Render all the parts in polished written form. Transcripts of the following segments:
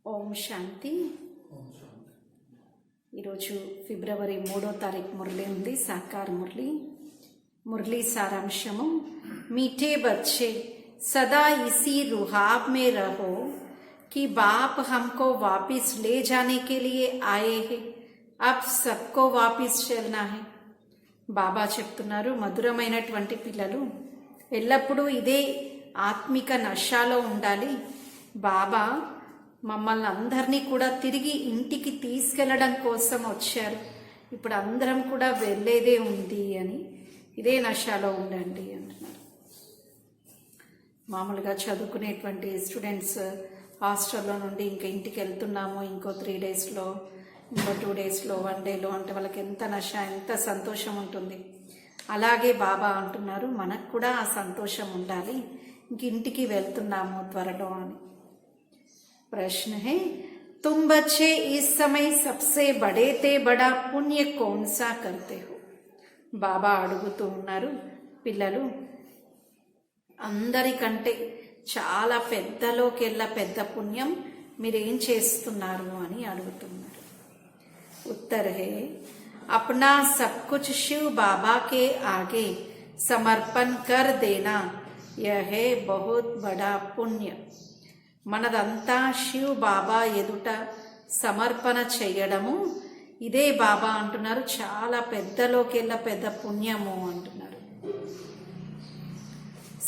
ఓం శాంతి. ఈరోజు ఫిబ్రవరి 3వ తారీఖు మురళి ఉంది, సాకార్ మురళి. మురళి సారాంశము: मीठे बच्चे सदा इसी रुहाब में रहो कि बाप हमको वापिस ले जाने के लिए आए हैं, अब सबको वापिस चलना है. బాబా చెప్తున్నారు, మధురమైనటువంటి పిల్లలు ఎల్లప్పుడూ ఇదే ఆత్మిక నశాలో ఉండాలి. బాబా మమ్మల్ని అందరినీ కూడా తిరిగి ఇంటికి తీసుకెళ్లడం కోసం వచ్చారు. ఇప్పుడు అందరం కూడా వెళ్ళేదే ఉంది అని ఇదే నశాలో ఉండండి అంటున్నారు. మామూలుగా చదువుకునేటువంటి స్టూడెంట్స్ హాస్టల్లో నుండి ఇంకా ఇంటికి వెళ్తున్నాము, ఇంకో 3 డేస్లో, ఇంకో 2 డేస్లో, 1 డేలో అంటే వాళ్ళకి ఎంత నశ, ఎంత సంతోషం ఉంటుంది. అలాగే బాబా అంటున్నారు, మనకు కూడా ఆ సంతోషం ఉండాలి, ఇంక ఇంటికి వెళ్తున్నాము త్వరలో అని. प्रश्न है, तुम बच्चे इस समय सबसे बड़े ते बड़ा पुण्य कौन सा करते हो? బాబా అడుగుతూ ఉన్నారు, పిల్లలు అందరికంటే చాలా పెద్దలోకెల్లా పెద్ద పుణ్యం మీరేం చేస్తున్నారు అని అడుగుతున్నారు. उत्तर है, अपना सब कुछ शिव बाबा के आगे समर्पण कर देना, यह है बहुत बड़ा पुण्य. మనదంతా శివ్ బాబా ఎదుట సమర్పణ చేయడము, ఇదే బాబా అంటున్నారు చాలా పెద్దలోకెల్లా పెద్ద పుణ్యము అంటున్నారు.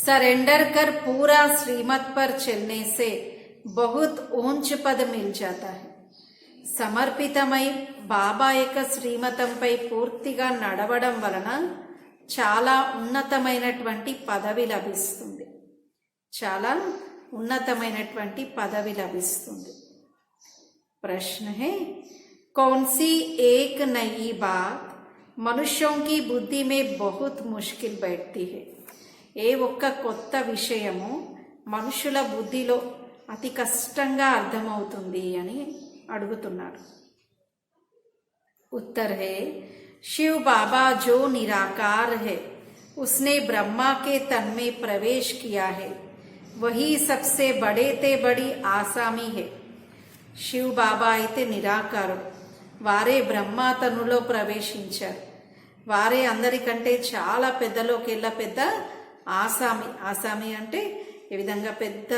సరెండర్ కర్ పూరా శ్రీమత్ పర్ చల్నే సే బహుత్ ఊంచ పద మిల్ జాతా హై. సమర్పితమై బాబా యొక్క శ్రీమతంపై పూర్తిగా నడవడం వలన చాలా ఉన్నతమైనటువంటి పదవి లభిస్తుంది, చాలా ఉన్నతమైనటువంటి పదవి లభిస్తుంది. ప్రశ్న హే, కౌన్సీ ఏక్ నయీ బాత్ మనుష్యోం కీ బుద్ధి మే బహుత్ ముష్కిల్ బైఠతీ హై. ఏ ఒక్క కొత్త విషయము మనుషుల బుద్ధిలో అతి కష్టంగా అర్థమవుతుంది అని అడుగుతున్నారు. ఉత్తర్ హే, शिव बाबा जो निराकार है उसने ब्रह्मा के तन में प्रवेश किया है, वही सबसे बड़े ते बड़ी आसामी है. శివ్ బాబా అయితే నిరాకారుడు, వారే బ్రహ్మా తనులో ప్రవేశించారు, వారే అందరికంటే చాలా పెద్దలోకెల్లా పెద్ద ఆసామి. ఆసామి అంటే ఈ విధంగా పెద్ద,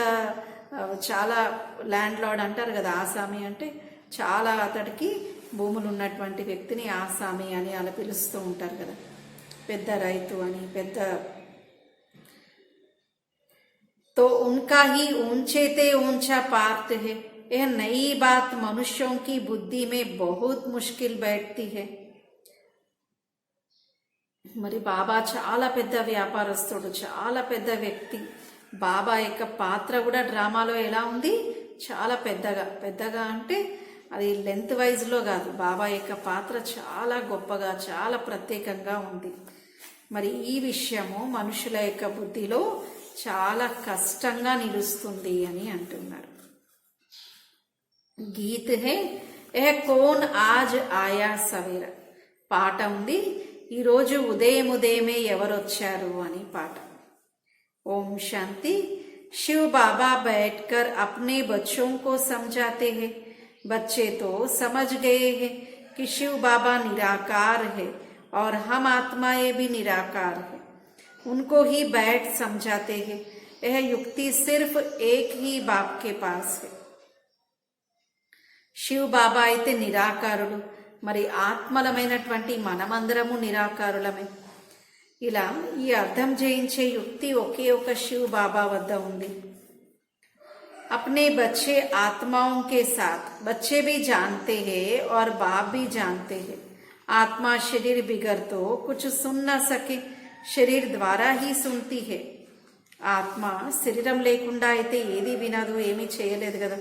చాలా ల్యాండ్ లార్డ్ అంటారు కదా. ఆసామి అంటే చాలా, అతడికి భూములు ఉన్నటువంటి వ్యక్తిని ఆసామి అని అలా పిలుస్తూ ఉంటారు కదా, పెద్ద రైతు అని, పెద్ద. तो उनका ही ऊंचे ते ऊंचा पार्थ है. यह नई बात मनुष्यों की बुद्धि में बहुत मुश्किल बैठती है. మరి బాబా చాలా పెద్ద వ్యాపారస్తుడు, చాలా పెద్ద వ్యక్తి. బాబా యొక్క పాత్ర కూడా డ్రామాలో ఎలా ఉంది, చాలా పెద్దగా. పెద్దగా అంటే అది లెంత్ వైజ్లో కాదు, బాబా యొక్క పాత్ర చాలా గొప్పగా, చాలా ప్రత్యేకంగా ఉంది. మరి ఈ విషయము మనుషుల యొక్క బుద్ధిలో చాలా కష్టంగా నిలుస్తుంది అని అంటున్నారు. గీత్ హే, ఏ కోన్ ఆజ్ ఆయా సవేర. పాట ఉంది, ఈరోజు ఉదయం ఉదయమే ఎవరొచ్చారు అని పాట. ఓం శాంతి. शिव बाबा बैठकर अपने बच्चों को समझाते हैं. बच्चे तो समझ गए हैं कि शिव बाबा निराकार है और हम आत्माएं भी निराकार है. उनको ही बैठ समझाते हैं. यह युक्ति सिर्फ एक ही बाप के पास है. శివ్ బాబా అయితే నిరాకారుడు, మరి ఆత్మలమైనటువంటి మనమందరము నిరాకారులమే. ఇలా ఈ అర్థం చేయించే యుక్తి ఒకే ఒక శివ్ బాబా వద్ద ఉంది. अपने बच्चे आत्माओं के साथ, बच्चे भी जानते हैं और बाप भी जानते हैं, आत्मा शरीर बिगर तो कुछ सुन न सके, శరీర్ ద్వారా హీ సున్తి హే. ఆత్మ శరీరం లేకుండా అయితే ఏది వినదు, ఏమీ చేయలేదు కదా.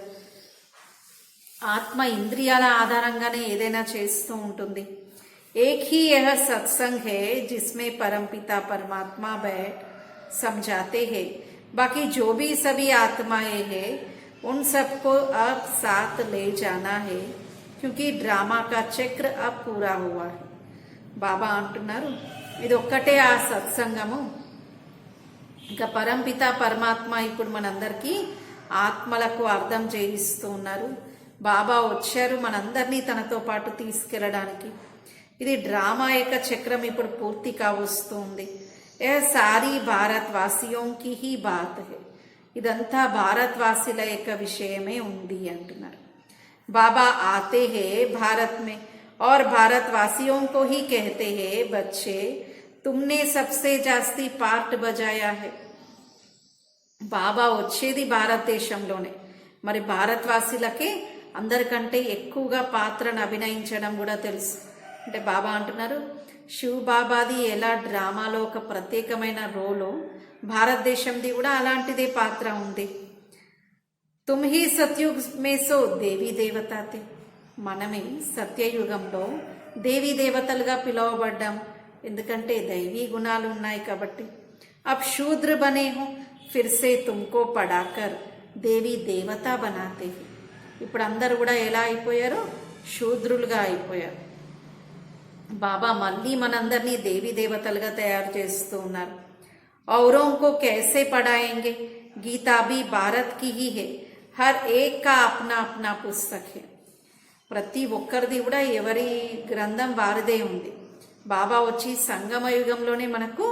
ఆత్మ ఇంద్రియాల ఆధారంగానే ఏదైనా చేస్తూ ఉంటుంది. ఏక్ హీ యహ సత్సంగ్ హే జిస్మే పరంపితా పరమాత్మా बैठ समझाते हैं. बाकी जो भी सभी आत्माएं हैं उन सबको अब साथ ले जाना है, क्योंकि ड्रामा का चक्र अब पूरा हुआ है. బాబా అంటున్నారు, ఇది ఒక్కటే ఆ సత్సంగము. ఇంకా పరంపిత పరమాత్మ ఇప్పుడు మనందరికీ ఆత్మలకు అర్థం చేయిస్తూ ఉన్నారు. బాబా వచ్చారు మనందరినీ తనతో పాటు తీసుకెళ్ళడానికి. ఇది డ్రామా యొక్క చక్రం ఇప్పుడు పూర్తి కావస్తుంది. ఏ సారీ భారత్వాసియోంకి హీ బాత్ హై. ఇదంతా భారత్వాసుల యొక్క విషయమే ఉంది అంటున్నారు. బాబా ఆతే హే భారత్ మే और भारतवासियों को ही कहते हैं बच्चे तुमने सबसे जास्ती पार्ट बजाया है. బాబా వచ్చేది భారతదేశంలోనే, మరి భారతవాసులకే అందరికంటే ఎక్కువగా పాత్రను అభినయించడం కూడా తెలుసు. అంటే బాబా అంటున్నారు శివ్ బాబాది ఎలా డ్రామాలో ఒక ప్రత్యేకమైన రోలు, భారతదేశంది కూడా అలాంటిదే పాత్ర ఉంది. తుమ్ హీ సత్యుగ్ మే సో దేవీ దేవతాతే. మనమే సత్యయుగంలో దేవీ దేవతలుగా పిలువబడ్డాం, ఎందుకంటే దైవీ గుణాలు ఉన్నాయి కాబట్టి. అబ్ శూద్ర బనే హో ఫిర్ సే తుమ్కో పడాకర్ దేవీ దేవత బనాతే. ఇప్పుడు అందరు కూడా ఎలా అయిపోయారు? శూద్రులుగా అయిపోయారు. బాబా మళ్ళీ మనందరినీ దేవీ దేవతలుగా తయారు చేస్తూ ఉన్నారు. औरों को कैसे पढ़ाएंगे? गीता भी भारत की ही है. हर एक का अपना अपना पुस्तक है. ప్రతి ఒక్కరిది కూడా ఎవరి గ్రంథం వారిదే ఉంది. బాబా వచ్చి సంగమ యుగంలోనే మనకు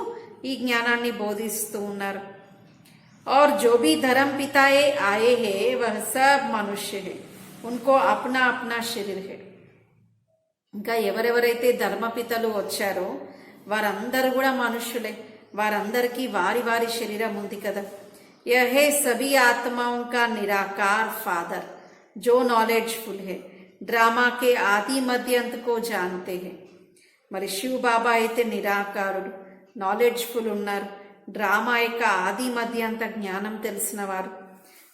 ఈ జ్ఞానాన్ని బోధిస్తూ ఉన్నారు. और जो भी धर्म पिताए आए हैं वह सब मनुष्य है. उनको अपना अपना शरीर है. ఇంకా ఎవరెవరైతే ధర్మపితలు వచ్చారో వారందరూ కూడా మనుష్యులే, వారందరికీ వారి వారి శరీరం ఉంది కదా. यह है सभी आत्माओं का निराकार फादर जो नॉलेजफुल है. డ్రామా కే ఆది మధ్య అంత కో జానతే హే. మరి శివ్ బాబా అయితే నిరాకారుడు, నాలెడ్జ్ఫుల్ ఉన్నారు, డ్రామా యొక్క ఆది మధ్య అంత జ్ఞానం తెలిసిన వారు.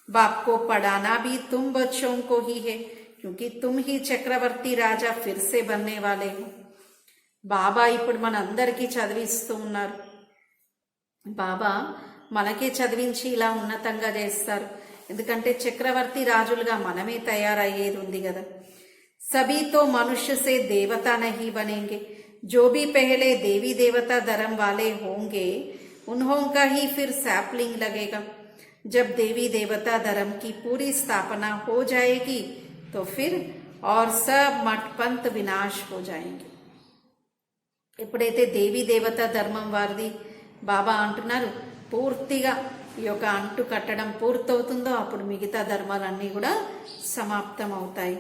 బాప్ కో పడానా భీ తుమ్ బచ్చోं को ही है क्योंकि तुम ही చక్రవర్తి రాజా फिर से बनने वाले हो. బాబా ఇప్పుడు మనందరికీ చదివిస్తూ ఉన్నారు. బాబా మనకే చదివించి ఇలా ఉన్నతంగా చేస్తారు, ఎందుకంటే చక్రవర్తి రాజులుగా మనమే తయారయ్యేది ఉంది కదా. सभी तो मनुष्य से देवता नहीं बनेंगे. जो भी पहले देवी देवता धर्म वाले होंगे उन्हों का ही फिर सैपलिंग लगेगा. जब देवी देवता धर्म की पूरी स्थापना हो जाएगी तो फिर और सब मठ पंथ विनाश हो जाएंगे. ఎప్పుడైతే దేవీ దేవత ధర్మం వారిది బాబా అంటున్నారు పూర్తిగా ఈ యొక్క అంటు కట్టడం పూర్తవుతుందో అప్పుడు మిగతా ధర్మాలన్నీ కూడా సమాప్తం అవుతాయి.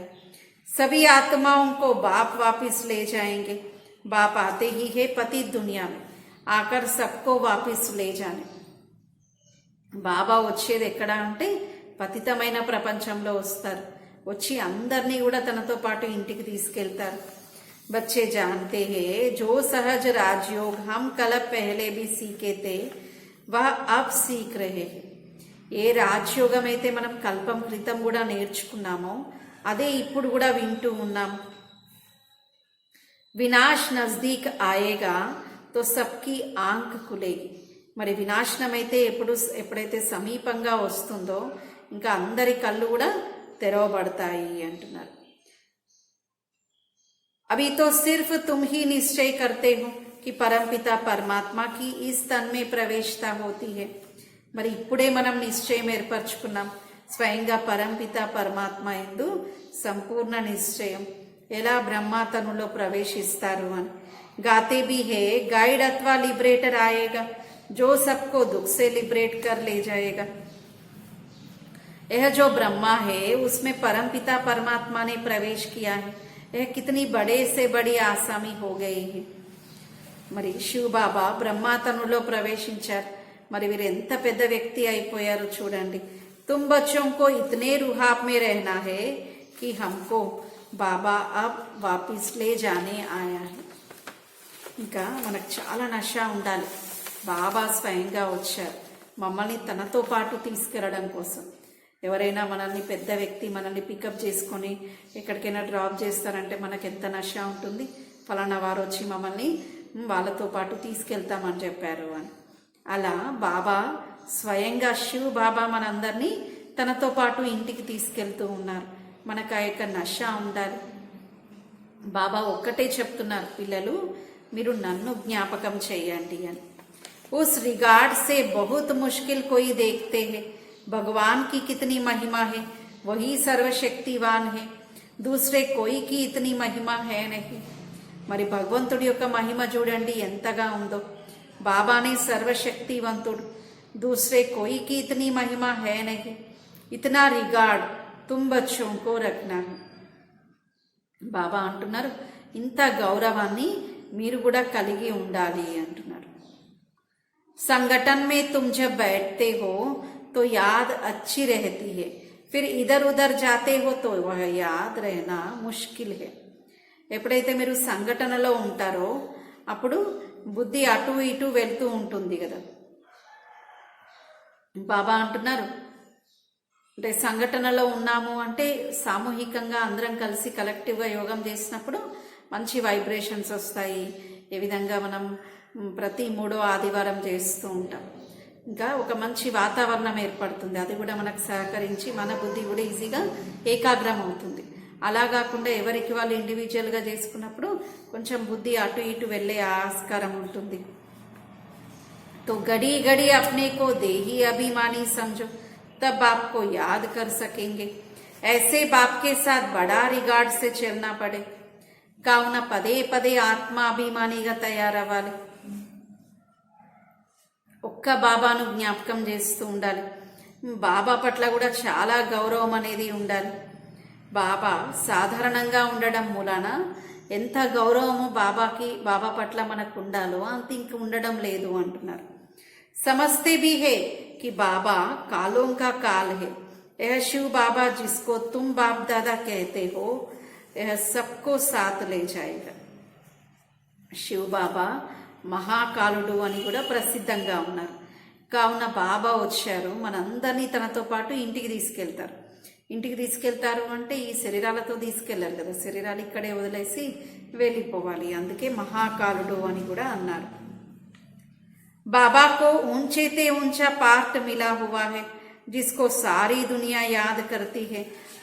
सभी आत्माओं को बाप वापिस ले जाएंगे. बाप आते ही है पति दुनिया में आकर सबको वापिस ले जाने. బాబా వచ్చేది ఎక్కడ అంటే పతితమైన ప్రపంచంలో వస్తారు, వచ్చి అందరినీ కూడా తనతో పాటు ఇంటికి తీసుకెళ్తారు. बच्चे जानते हैं जो सहज राजयोग हम कल पहले भी सीखे थे वह अब सीख रहे हैं. ఏ రాజయోగం అయితే మనం కల్పం క్రితం కూడా నేర్చుకున్నామో అదే ఇప్పుడు కూడా వింటూ ఉన్నాం. వినాశ్ నజ్దీక్ ఆయేగా తో సబ్కి ఆంక్ ఖులేగి. మరి వినాశనం అయితే ఎప్పుడైతే సమీపంగా వస్తుందో ఇంకా అందరి కళ్ళు కూడా తెరవబడతాయి అంటున్నారు. अभी तो सिर्फ तुम ही निश्चय करते हो कि परमपिता परमात्मा की इस तन में प्रवेशता होती है. మరి ఇప్పుడే మనం నిశ్చయం ఏర్పరచుకున్నాం, స్వయంగా పరంపిత పరమాత్మ యందు సంపూర్ణ నిశ్చయం, ఎలా బ్రహ్మతనులో ప్రవేశిస్తారు అని. गाते भी है गाइड अथवा लिबरेटर आएगा जो सबको दुख से लिबरेट कर ले जाएगा. यह जो ब्रह्मा है उसमें परमपिता परमात्मा ने प्रवेश किया है. यह कितनी बड़े से बड़ी आसामी हो गई है. మరి శివ్ బాబా బ్రహ్మతనులో ప్రవేశించారు, మరి వీరు ఎంత పెద్ద వ్యక్తి అయిపోయారు చూడండి. तुम बच्चों को इतने रुहाब में रहना है कि हमको बाबा अब वापिस ले जाने आया है. ఇంకా మనకు చాలా నష ఉండాలి. బాబా స్వయంగా వచ్చారు మమ్మల్ని తనతో పాటు తీసుకెళ్ళడం కోసం. ఎవరైనా మనల్ని పెద్ద వ్యక్తి మనల్ని పికప్ చేసుకొని ఎక్కడికైనా డ్రాప్ చేస్తారంటే మనకు ఎంత నష ఉంటుంది. ఫలానా వారు వచ్చి మమ్మల్ని వాళ్ళతో పాటు తీసుకెళ్తామని చెప్పారు అని. అలా బాబా స్వయంగా శివ్ బాబా మనందరినీ తనతో పాటు ఇంటికి తీసుకెళ్తూ ఉన్నారు. మనకు ఆ యొక్క నష ఉండాలి. బాబా ఒక్కటే చెప్తున్నారు, పిల్లలు మీరు నన్ను జ్ఞాపకం చేయండి అని. उस रिगार्ड से बहुत मुश्किल कोई देखते हैं भगवान की कितनी महिमा है, वही सर्वशक्तिवान है, दूसरे कोई की इतनी महिमा है नहीं. మరి భగవంతుడి యొక్క మహిమ చూడండి ఎంతగా ఉందో. బాబానే సర్వశక్తివంతుడు, दूसरे कोई की इतनी महिमा है नहीं. इतना रिगार्ड तुम बच्चों को रखना है. బాబా అంటున్నారు ఇంత గౌరవాన్ని మీరు కూడా కలిగి ఉండాలి అంటున్నారు. संगठन में तुम जब बैठते हो तो याद अच्छी रहती है, फिर इधर उधर जाते हो तो वह याद रहना मुश्किल है. ఎప్పుడైతే మీరు సంఘటనలో ఉంటారో అప్పుడు బుద్ధి అటు ఇటు వెళ్తూ ఉంటుంది కదా. బాబా అంటున్నారు అంటే సంఘటనలో ఉన్నాము అంటే సామూహికంగా అందరం కలిసి కలెక్టివ్గా యోగం చేసినప్పుడు మంచి వైబ్రేషన్స్ వస్తాయి. ఏ విధంగా మనం ప్రతి 3వ ఆదివారం చేస్తూ ఉంటాం. ఇంకా ఒక మంచి వాతావరణం ఏర్పడుతుంది. అది కూడా మనకు సహకరించి మన బుద్ధి కూడా ఈజీగా ఏకాగ్రం అవుతుంది. అలా కాకుండా ఎవరికి వాళ్ళు ఇండివిజువల్గా చేసుకున్నప్పుడు కొంచెం బుద్ధి అటు ఇటు వెళ్ళే ఆస్కారం ఉంటుంది. तो घड़ी घड़ी अपने को देही अभिमानी समझो, तब आपको याद कर सकेंगे. ऐसे बाप के साथ बड़ा रिगार्ड से चलना पड़े. కావున పదే పదే ఆత్మాభిమానిగా తయారవ్వాలి. ఒక్క బాబాను జ్ఞాపకం చేస్తూ ఉండాలి. బాబా పట్ల కూడా చాలా గౌరవం అనేది ఉండాలి. బాబా సాధారణంగా ఉండడం మూలాన ఎంత గౌరవము బాబా పట్ల మనకు ఉండాలో అంత ఇంక ఉండడం లేదు అంటున్నారు. समझते भी है कि बाबा कालों का काल है. यह शिव बाबा जिसको तुम बाप दादा कहते हो, यह सबको साथ ले जाएगा. శివ బాబా మహాకాలుడు అని కూడా ప్రసిద్ధంగా ఉన్నారు. కావున బాబా వచ్చారు, మనందరినీ తనతో పాటు ఇంటికి తీసుకెళ్తారు. ఇంటికి తీసుకెళ్తారు అంటే ఈ శరీరాలతో తీసుకెళ్లారు కదా, శరీరాలు ఇక్కడే వదిలేసి వెళ్ళిపోవాలి. అందుకే మహాకాలుడు అని కూడా అన్నారు. बाबा को ऊंचे ते ऊंचा पार्ट मिला हुआ है, जिसको सारी दुनिया याद करती है.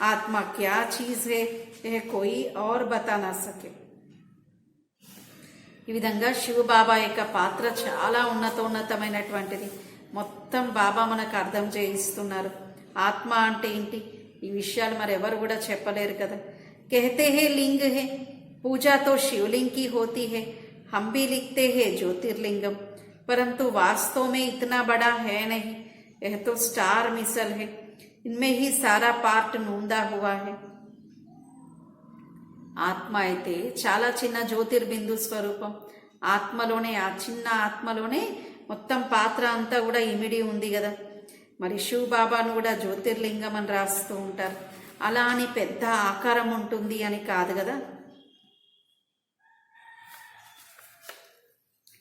आत्मा क्या चीज है यह कोई और बता ना सके. ఈ విధంగా శివ బాబా యొక్క పాత్ర చాలా ఉన్నతమైనటువంటిది. మొత్తం బాబా మనకు అర్థం చేయిస్తున్నారు. ఆత్మ అంటే ఏంటి, ఈ విషయాలు మరి ఎవరు కూడా చెప్పలేరు కదా. कहते हैं लिंग है, पूजा तो शिवलिंग की होती है. हम भी लिखते हैं ज्योतिर्लिंगम, परंतु वास्तव में इतना बड़ा है नहीं. यह तो स्टार मिसल है, इनमें ही सारा पार्ट नूंदा हुआ है. ఆత్మ అయితే చాలా చిన్న జ్యోతిర్బిందు స్వరూపం. ఆత్మలోనే, ఆ చిన్న ఆత్మలోనే మొత్తం పాత్ర అంతా కూడా ఇమిడి ఉంది కదా. మరి శివ బాబాను కూడా జ్యోతిర్లింగం అని రాస్తూ ఉంటారు. అలా అని పెద్ద ఆకారం ఉంటుంది అని కాదు కదా.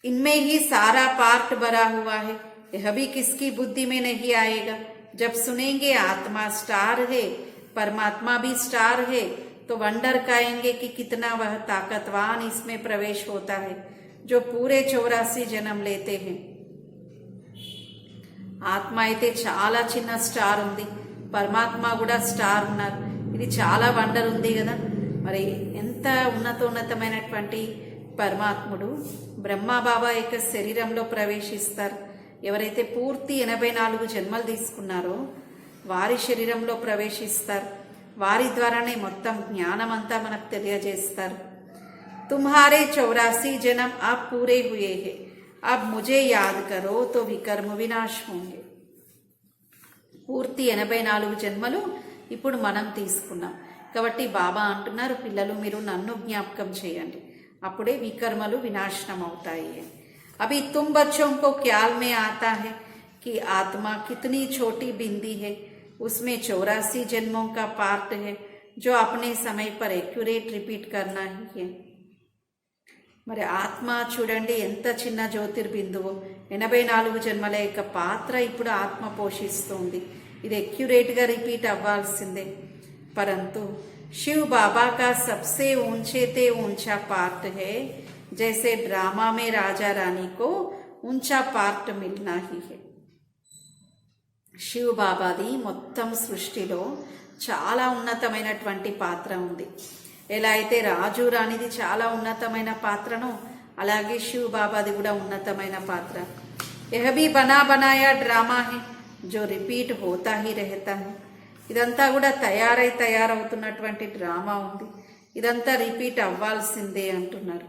इनमें ही सारा पार्ट भरा हुआ है. यह भी किसकी बुद्धि में नहीं आएगा. जब सुनेंगे आत्मा स्टार है, परमात्मा भी स्टार है, तो वंडर कहेंगे कि कितना वह ताकतवान इसमें प्रवेश होता है, जो पूरे 84 जन्म लेते हैं. ఆత్మ అయితే చాలా చిన్న స్టార్ ఉంది, పరమాత్మ కూడా స్టార్ ఉన్నారు. ఇది చాలా వండర్ ఉంది కదా. మరి ఎంత ఉన్నతమైనటువంటి పరమాత్ముడు బ్రహ్మబాబా యొక్క శరీరంలో ప్రవేశిస్తారు. ఎవరైతే పూర్తి 84 జన్మలు తీసుకున్నారో వారి శరీరంలో ప్రవేశిస్తారు. వారి ద్వారానే మొత్తం జ్ఞానం అంతా మనకు తెలియజేస్తారు. తుమ్హారే 84 జన్మ ఆప్ పూరే హుయే హే, అబ్ ముజే యాద్ కరో తో వికర్మ వినాశ్ హోంగే. పూర్తి 84 జన్మలు ఇప్పుడు మనం తీసుకున్నాం కాబట్టి బాబా అంటున్నారు, పిల్లలు మీరు నన్ను జ్ఞాపకం చేయండి, అప్పుడే వికర్మలు వినాశనం అవుతాయి. अभी तुम बच्चों को ख्याल में आता है कि आत्मा कितनी छोटी बिंदी है, उसमें 84 जन्मों का पार्ट है, जो अपने समय पर एक्यूरेट रिपीट करना ही है. మరి ఆత్మ చూడండి ఎంత చిన్న జ్యోతిర్బిందువు. 84 జన్మల యొక్క పాత్ర ఇప్పుడు ఆత్మ పోషిస్తుంది. ఇది एक्यूरेटగా రిపీట్ అవ్వాల్సిందే. परंतु शिव बाबा का सबसे ऊंचे ते ऊंचा पार्ट है, जैसे ड्रामा में राजा रानी को ऊंचा पार्ट मिलना ही है. శివ బాబాది మొత్తం సృష్టిలో చాలా ఉన్నతమైనటువంటి పాత్ర ఉంది. ఎలా అయితే రాజు రాణిది చాలా ఉన్నతమైన పాత్రనో అలాగే శివ బాబాది కూడా ఉన్నతమైన పాత్ర. यह भी बना बनाया ड्रामा है, जो रिपीट होता ही रहता है. ఇదంతా కూడా తయారవుతున్నటువంటి డ్రామా ఉంది. ఇదంతా రిపీట్ అవ్వాల్సిందే అంటున్నారు.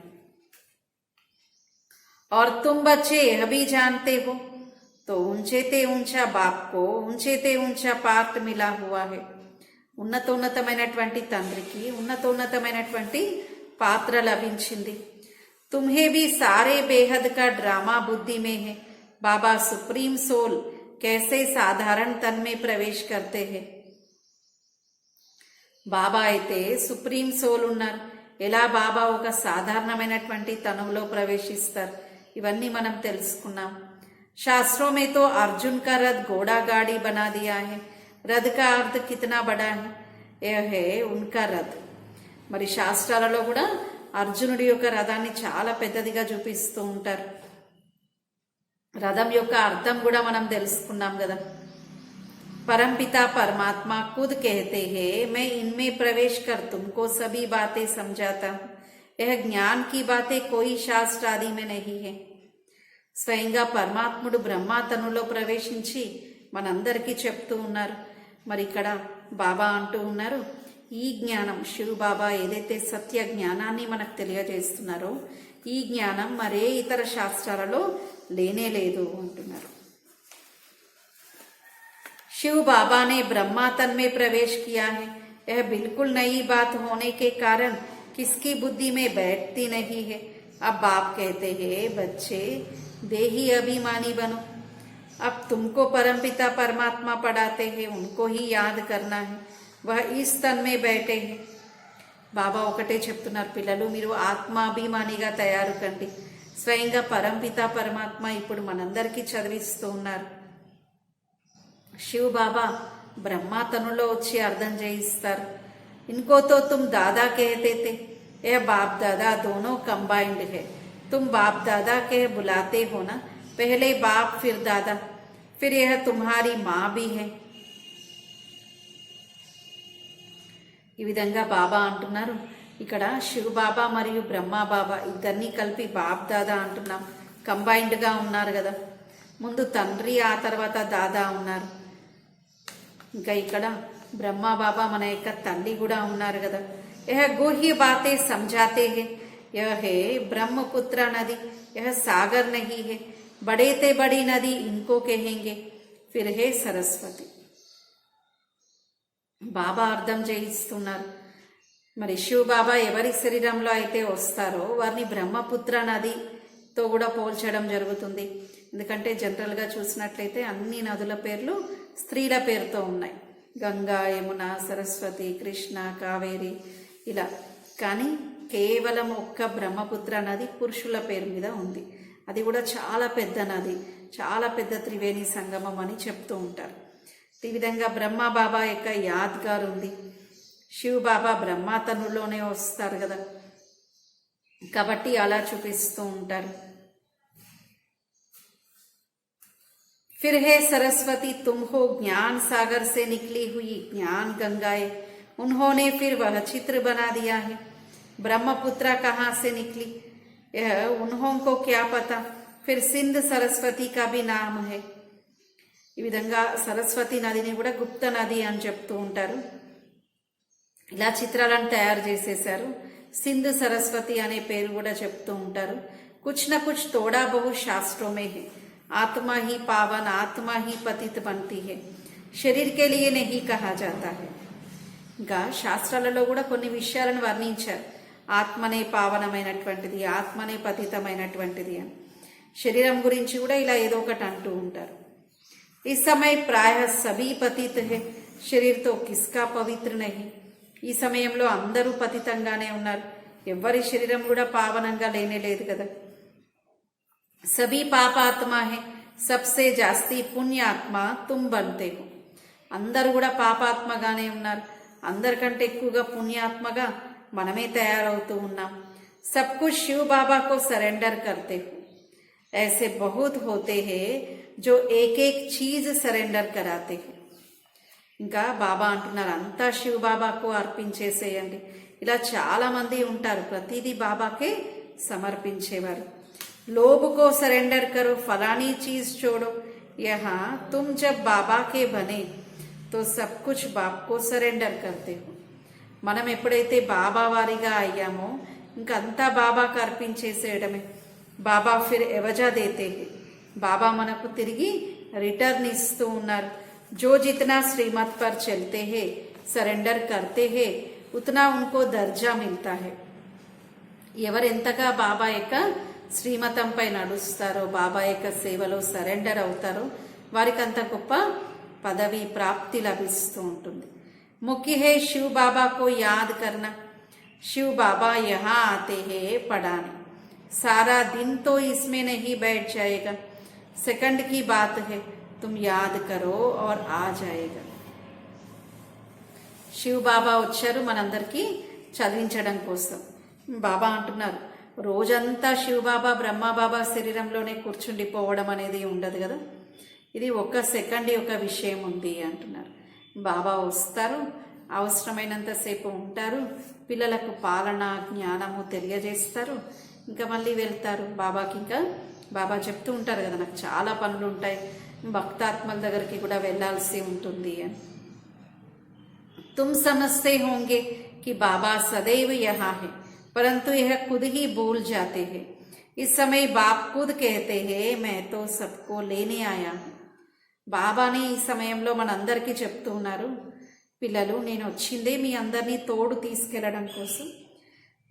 और तुम बच्चे यह भी जानते हो तो ऊंचे ते ऊंचा बाप को ऊंचे ते ऊंचा पार्ट मिला हुआ है. ఉన్నతమైనటువంటి తండ్రికి ఉన్నతమైనటువంటి పాత్ర లభించింది. तुम्हें भी सारे बेहद का ड्रामा बुद्धि में है. बाबा सुप्रीम सोल कैसे साधारण तन में प्रवेश करते हैं. బాబా అయితే సుప్రీం సోల్ ఉన్నారు. ఎలా బాబా ఒక సాధారణమైనటువంటి తనువులో ప్రవేశిస్తారు ఇవన్నీ మనం తెలుసుకున్నాం. शास्त्रों में तो अर्जुन का रथ घोड़ा गाड़ी बना दिया है. रथ का अर्थ कितना बड़ा है. यह है उनका रथ. మరి శాస్త్రాలలో కూడా అర్జునుడి యొక్క రథాన్ని చాలా పెద్దదిగా చూపిస్తూ ఉంటారు. రథం యొక్క అర్థం కూడా మనం తెలుసుకున్నాం కదా. परमपिता परमात्मा खुद कहते हैं मैं इनमें प्रवेश कर तुमको सभी बातें समझाता हूँ. यह ज्ञान की बातें कोई शास्त्र आदि में नहीं है. స్వయంగా పరమాత్ముడు బ్రహ్మ తనులో ప్రవేశించి మనందరికీ చెప్తూ ఉన్నారు. మరి ఇక్కడ బాబా అంటూ ఉన్నారు ఈ జ్ఞానం శివ బాబా ఏదైతే సత్య జ్ఞానాన్ని మనకు తెలియజేస్తున్నారో ఈ జ్ఞానం మరే ఇతర శాస్త్రాలలో లేనే లేదు అంటున్నారు. शिव बाबा ने ब्रह्मा तन में प्रवेश किया है. यह बिल्कुल नई बात होने के कारण किसकी बुद्धि में बैठती नहीं है. अब बाप कहते हैं बच्चे देही अभिमानी बनो. अब तुमको परमपिता परमात्मा पढ़ाते हैं उनको ही याद करना है. वह इस तन में बैठे हैं. బాబా ఒకటే చెప్తున్నారు పిల్లలు మీరు ఆత్మాభిమానిగా తయారు కండి. స్వయంగా పరంపిత పరమాత్మ ఇప్పుడు మనందరికీ చదివిస్తూ ఉన్నారు. शिव बाबा ब्रह्मा तनुलो వచ్చి అర్థం చేయిస్తారు. इनको तो तुम दादा कहते थे. यह बाप दादा दोनों कंबाइंड है. तुम बाप दादा के बुलाते हो ना. पहले बाप फिर दादा फिर यह तुम्हारी माँ भी है. ఈ విధంగా బాబా అంటున్నారు. ఇక్కడ శివ బాబా మరియు బ్రహ్మ బాబా ఇద్దరిని కలిపి బాప్ దాదా అంటున్నాం. కంబైన్డ్ గా ఉన్నారు కదా. ముందు తండ్రి ఆ తర్వాత దాదా ఉన్నారు. ఇంకా ఇక్కడ బ్రహ్మ బాబా మన యొక్క తండ్రి కూడా ఉన్నారు కదా. यह गुह्य बातें समझाते हैं. यह है ब्रह्मपुत्र नदी. यह सागर नहीं है. बड़े ते बड़ी नदी इनको कहेंगे. फिर है सरस्वती. బాబా అర్థం చేయిస్తున్నారు. మరి శివ బాబా ఎవరి శరీరంలో అయితే వస్తారో వారిని బ్రహ్మపుత్ర నదితో కూడా పోల్చడం జరుగుతుంది. ఎందుకంటే జనరల్గా చూసినట్లయితే అన్ని నదుల పేర్లు స్త్రీల పేరుతో ఉన్నాయి. గంగా, యమున, సరస్వతి, కృష్ణ, కావేరి ఇలా. కానీ కేవలం ఒక్క బ్రహ్మపుత్ర నది పురుషుల పేరు మీద ఉంది. అది కూడా చాలా పెద్ద నది, చాలా పెద్ద త్రివేణి సంగమం అని చెప్తూ ఉంటారు. ఈ విధంగా బ్రహ్మ బాబా యొక్క యాద్గార్ ఉంది. శివ బాబా బ్రహ్మ తనులోనే వస్తారు కదా కాబట్టి అలా చూపిస్తూ ఉంటారు. फिर है सरस्वती तुम हो ज्ञान सागर से निकली हुई ज्ञान गंगाएं. उन्होंने फिर वह चित्र बना दिया है. ब्रह्मपुत्रा कहाँ से निकली यह उन्हों को क्या पता. फिर सिंध सरस्वती का भी नाम है. ఈ విధంగా సరస్వతి నదిని కూడా గుప్త నది అని చెప్తూ ఉంటారు. ఇలా చిత్రాలను తయారు చేసేశారు. సింధు సరస్వతి అనే పేరు కూడా చెప్తూ ఉంటారు. कुछ न कुछ थोड़ा बहुत शास्त्रों में है. आत्मा ही पावन आत्मा ही पतित बनती है. शरीर के लिए नहीं कहा जाता है. ఇంకా శాస్త్రాలలో కూడా కొన్ని విషయాలను వర్ణించారు. ఆత్మనే పావనమైనటువంటిది, ఆత్మనే పతితమైనటువంటిది అని. శరీరం గురించి కూడా ఇలా ఏదో ఒకటి అంటూ ఉంటారు. इस समय प्रायः सभी पतित है. शरीर तो किसका पवित्र नहीं. ఈ సమయంలో అందరూ పతితంగానే ఉన్నారు. ఎవరి శరీరం కూడా పావనంగా లేనే లేదు కదా. सभी పాపాత్మా है. सबसे जास्ती పుణ్యాత్మ तुम बनते हो. అందరూ కూడా పాపాత్మగానే ఉన్నారు. అందరికంటే ఎక్కువగా పుణ్యాత్మగా మనమే తయారవుతూ ఉన్నాం. सब कुछ शिव बाबा को सरेंडर करते हो. ऐसे बहुत होते हैं जो एक एक चीज सरेंडर कराते हैं. ఇంకా బాబా అంటున్నారు అంతా శివ బాబాకు అర్పించేసేయండి. ఇలా చాలా మంది ఉంటారు ప్రతిదీ బాబాకే సమర్పించేవారు. లోభ కో సరెండర్ కరో ఫలానీ చీజ్ చూడో. यहाँ तुम जब बाबा के बने तो सब कुछ बाप को सरेंडर करते हो. మనం ఎప్పుడైతే బాబా వారిగా అయ్యామో ఇంకంతా బాబాకు అర్పించేసేయడమే. బాబా ఫిర్ ఎవజా దేతే హే, బాబా మనకు తిరిగి రిటర్న్ ఇస్తూ ఉన్నారు. जो जितना श्रीमत पर चलते हैं सरेंडर करते हैं उतना उनको दर्जा मिलता है. ఎవరెంతగా బాబా యొక్క శ్రీమతంపై నడుస్తారో, బాబా యొక్క సేవలో సరెండర్ అవుతారో వారికి అంత గొప్ప పదవి ప్రాప్తి లభిస్తూ ఉంటుంది. मुख्य है शिव बाबा को याद करना. शिव बाबा यहाँ आते हैं पढ़ाने. सारा दिन तो इसमें नहीं बैठ जाएगा. सेकंड की बात है, तुम याद करो और आ जाएगा. శివ్ బాబా వచ్చారు మనందరికీ చదివించడం కోసం. బాబా అంటున్నారు, రోజంతా శివ్ బాబా బ్రహ్మబాబా శరీరంలోనే కూర్చుండిపోవడం అనేది ఉండదు కదా, ఇది ఒక్క సెకండ్ యొక్క విషయం ఉంది అంటున్నారు. బాబా వస్తారు, అవసరమైనంతసేపు ఉంటారు, పిల్లలకు పాలన జ్ఞానము తెలియజేస్తారు, ఇంకా మళ్ళీ వెళ్తారు. బాబాకి ఇంకా బాబా చెప్తూ ఉంటారు కదా, నాకు చాలా పనులు ఉంటాయి, భక్తాత్మల దగ్గరికి కూడా వెళ్ళాల్సి ఉంటుంది అని. तुम समझते होंगे कि बाबा सदैव यहाँ है, परंतु यह खुद ही भूल जाते हैं. इस समय बाप खुद कहते हैं मैं तो सबको लेने आया हूँ. బాబాని ఈ సమయంలో మనందరికీ చెప్తూ ఉన్నారు, పిల్లలు నేను వచ్చిందే మీ అందరినీ తోడు తీసుకెళ్లడం కోసం.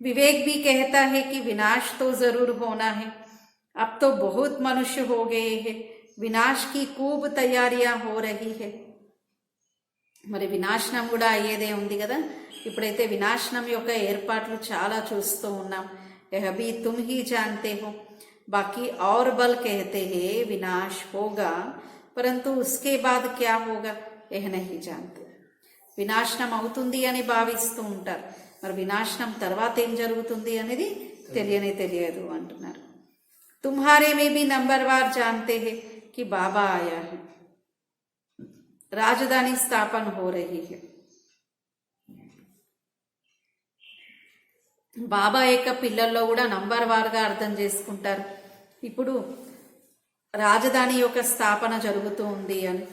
विवेक भी कहता है कि विनाश तो जरूर होना है. अब तो बहुत मनुष्य हो गए हैं, विनाश की खूब तैयारियां हो रही है. మరి వినాశనం కూడా అయ్యేదే ఉంది కదా. ఇప్పుడైతే వినాశనం యొక్క ఏర్పాట్లు చాలా చూస్తూ ఉన్నాం. यह भी तुम ही जानते हो, बाकी और बल कहते हैं विनाश होगा, परंतु उसके बाद क्या होगा यह नहीं जानते. వినాశనం అవుతుంది అని భావిస్తూ ఉంటారు, మరి వినాశనం తర్వాత ఏం జరుగుతుంది అనేది తెలియదు అంటున్నారు. तुम्हारे में भी नंबरवार जानते हैं कि बाबा आया है, రాజధాని స్థాపన हो रही है. బాబా యొక్క పిల్లల్లో కూడా నంబర్ వార్గా అర్థం చేసుకుంటారు, ఇప్పుడు రాజధాని యొక్క స్థాపన జరుగుతూ ఉంది అని.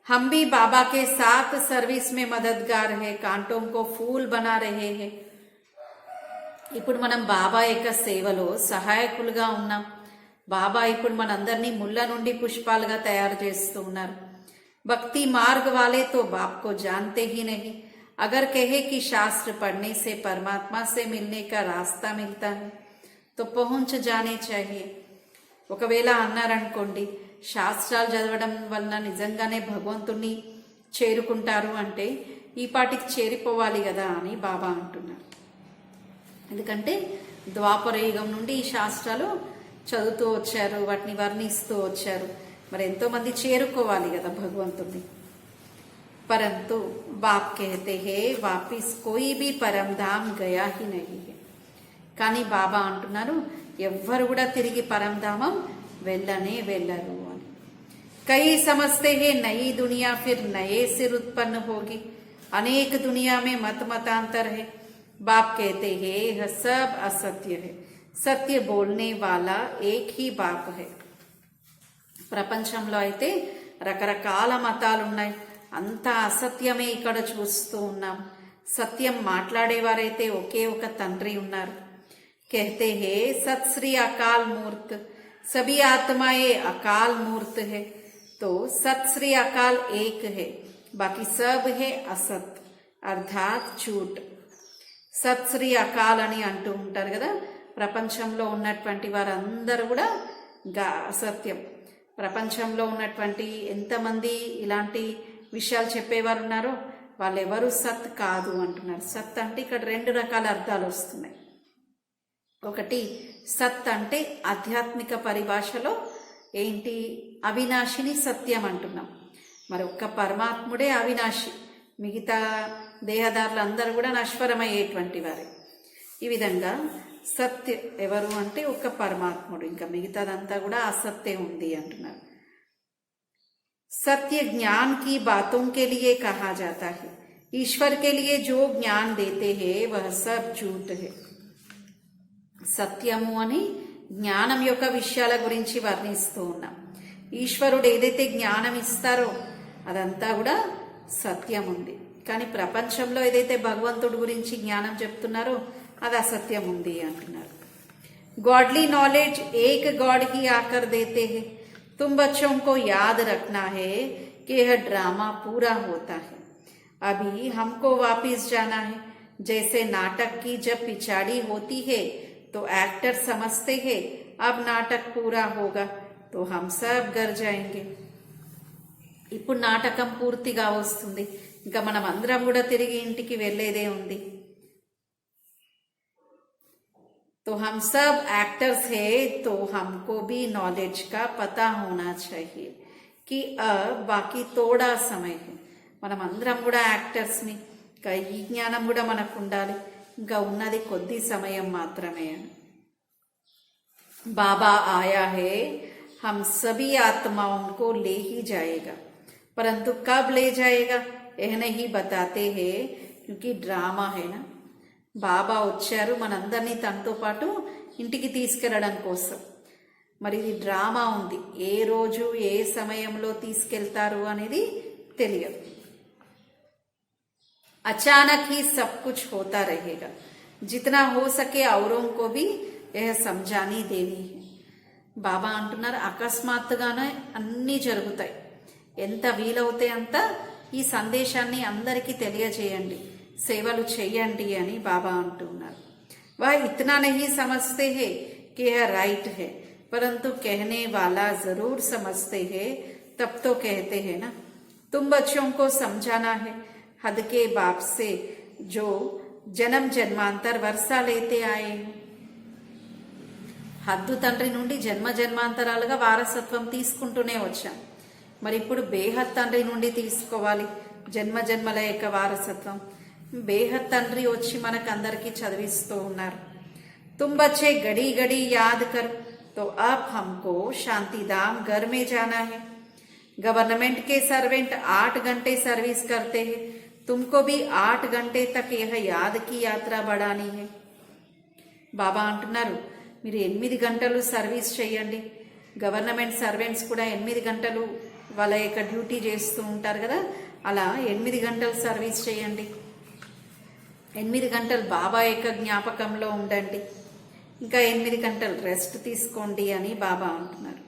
हम भी बाबा के साथ सर्विस में मददगार है, कांटों को फूल बना रहे हैं. ఇప్పుడు మనం బాబా యొక్క సేవలో సహాయకులుగా ఉన్నాం. బాబా ఇప్పుడు మనందరినీ ముళ్ళ నుండి పుష్పాలుగా తయారు చేస్తూ ఉన్నారు. भक्ति मार्ग वाले तो बाप को जानते ही नहीं. अगर कहे कि शास्त्र पढ़ने से परमात्मा से मिलने का रास्ता मिलता है तो पहुंच जाने चाहिए. ఒకవేళ అన్నారనుకోండి, శాస్త్రాలు చదవడం వలన నిజంగానే భగవంతుణ్ణి చేరుకుంటారు అంటే ఈ పాటికి చేరిపోవాలి కదా అని బాబా అంటున్నారు. ఎందుకంటే ద్వాపర యుగం నుండి ఈ శాస్త్రాలు చదువుతూ వచ్చారు, వాటిని వర్ణిస్తూ వచ్చారు, మరి ఎంతో మంది చేరుకోవాలి కదా భగవంతుడిని. परंतु बाप कहते हैं वापिस कोई भी परम धाम गया ही नहीं है. కానీ బాబా అంటున్నారు ఎవ్వరు కూడా తిరిగి పరంధామం వెళ్ళరు అని. कई समझते हैं नई दुनिया फिर नए सिर उत्पन्न होगी, अनेक दुनिया में मत मतांतर है. बाप कहते हैं यह सब असत्य है, सत्य बोलने वाला एक ही बाप है. ప్రపంచంలో అయితే రకరకాల మతాలు ఉన్నాయి, అంతా అసత్యమే ఇక్కడ చూస్తూ ఉన్నాం. సత్యం మాట్లాడేవారైతే ఒకే ఒక తండ్రి ఉన్నారు. कहते हैं सत श्री अकाल मूर्त, सभी आत्माएं अकाल मूर्त है. तो सत श्री अकाल एक है, बाकी सब है असत अर्थात झूठ. సత్ శ్రీ అకాల్ అని అంటూ ఉంటారు కదా. ప్రపంచంలో ఉన్నటువంటి వారందరూ కూడా అసత్యం. ప్రపంచంలో ఉన్నటువంటి ఎంతమంది ఇలాంటి విషయాలు చెప్పేవారు ఉన్నారో వాళ్ళెవరు సత్ కాదు అంటున్నారు. సత్ అంటే ఇక్కడ రెండు రకాల అర్థాలు వస్తున్నాయి. ఒకటి సత్ అంటే ఆధ్యాత్మిక పరిభాషలో ఏంటి, అవినాశిని సత్యం అంటున్నాం. మరి ఒక్క పరమాత్ముడే అవినాశి, మిగతా దేహదారులందరూ కూడా నశ్వరమయ్యేటువంటి వారే. ఈ విధంగా సత్య ఎవరు అంటే ఒక్క పరమాత్ముడు, ఇంకా మిగతాదంతా కూడా అసత్యం ఉంది అంటున్నారు. सत्य ज्ञान की बातों के लिए कहा जाता है, ईश्वर के लिए जो ज्ञान देते हैं वह सब झूठ है. సత్యము అని జ్ఞానం యొక్క విషయాల గురించి వర్ణిస్తూ ఉన్నాం. ఈశ్వరుడు ఏదైతే జ్ఞానం ఇస్తారో అదంతా కూడా సత్యం ఉంది. కానీ ప్రపంచంలో ఏదైతే భగవంతుడి గురించి జ్ఞానం చెప్తున్నారో అది అసత్యం ఉంది అంటున్నారు. गॉडली नॉलेज एक गॉड ही आकर देते हैं. तुम बच्चों को याद रखना है कि यह ड्रामा पूरा होता है. अभी हमको वापिस जाना है. जैसे नाटक की जब पिछाड़ी होती है तो एक्टर समझते हैं अब नाटक पूरा होगा तो हम सब घर जाएंगे. ఇప్పుడు నాటకం పూర్తిగా వస్తుంది, ఇంకా మనం అందరం కూడా తిరిగి ఇంటికి వెళ్ళేదే ఉంది. तो हम सब एक्टर्स हैं तो हमको भी नॉलेज का पता होना चाहिए कि अब बाकी थोड़ा समय है. మనం అందరం కూడా యాక్టర్స్ని, ఇంకా ఈ జ్ఞానం కూడా మనకు ఉండాలి, ఇంకా ఉన్నది కొద్ది సమయం మాత్రమే. बाबा आया है हम सभी आत्माओं को ले ही जाएगा, परंतु कब ले जाएगा यह नहीं बताते हैं क्योंकि ड्रामा है ना. బాబా వచ్చారు మనందరినీ తనతో పాటు ఇంటికి తీసుకెళ్ళడం కోసం. మరి ఇది డ్రామా ఉంది, ఏ రోజు ఏ సమయంలో తీసుకెళ్తారు అనేది తెలియదు. అచానక్ ही सब कुछ होता रहेगा. जितना हो सके औरों को भी यह समझानी देनी है. బాబా అంటున్నారు అకస్మాత్తుగానే అన్నీ జరుగుతాయి, ఎంత వీలవుతే అంత ఈ సందేశాన్ని అందరికీ తెలియజేయండి, సేవలు చేయండి అని బాబా అంటున్నారు. वह इतना नहीं समझते हैं कि यह राइट है, परंतु कहने वाला जरूर समझते हैं, तब तो कहते हैं ना. तुम बच्चों को समझाना है हद के बाप से जो जन्म जन्मांतर वर्षा लेते आए हैं. హద్దు తండ్రి నుండి జన్మ జన్మాంతరాలుగా వారసత్వం తీసుకుంటూనే వచ్చాం, మరి ఇప్పుడు బేహద్ తండ్రి నుండి తీసుకోవాలి జన్మ జన్మల యొక్క వారసత్వం. బేహద్ తండ్రి వచ్చి మనకందరికీ చదివిస్తూ ఉన్నారు. तुम बच्चे घड़ी घड़ी याद कर तो अब हमको शांतिधाम घर में जाना है. गवर्नमेंट के सर्वेंट 8 घंटे सर्विस करते हैं, तुमको भी 8 घंटे तक यह याद की यात्रा बढ़ानी है. బాబా అంటున్నారు మీరు 8 గంటలు సర్వీస్ చేయండి. గవర్నమెంట్ సర్వెంట్స్ కూడా 8 గంటలు వాళ్ళ యొక్క డ్యూటీ చేస్తూ ఉంటారు కదా, అలా 8 గంటలు సర్వీస్ చేయండి. 8 గంటలు బాబా యొక్క జ్ఞాపకంలో ఉండండి, ఇంకా 8 గంటలు రెస్ట్ తీసుకోండి అని బాబా అంటున్నారు.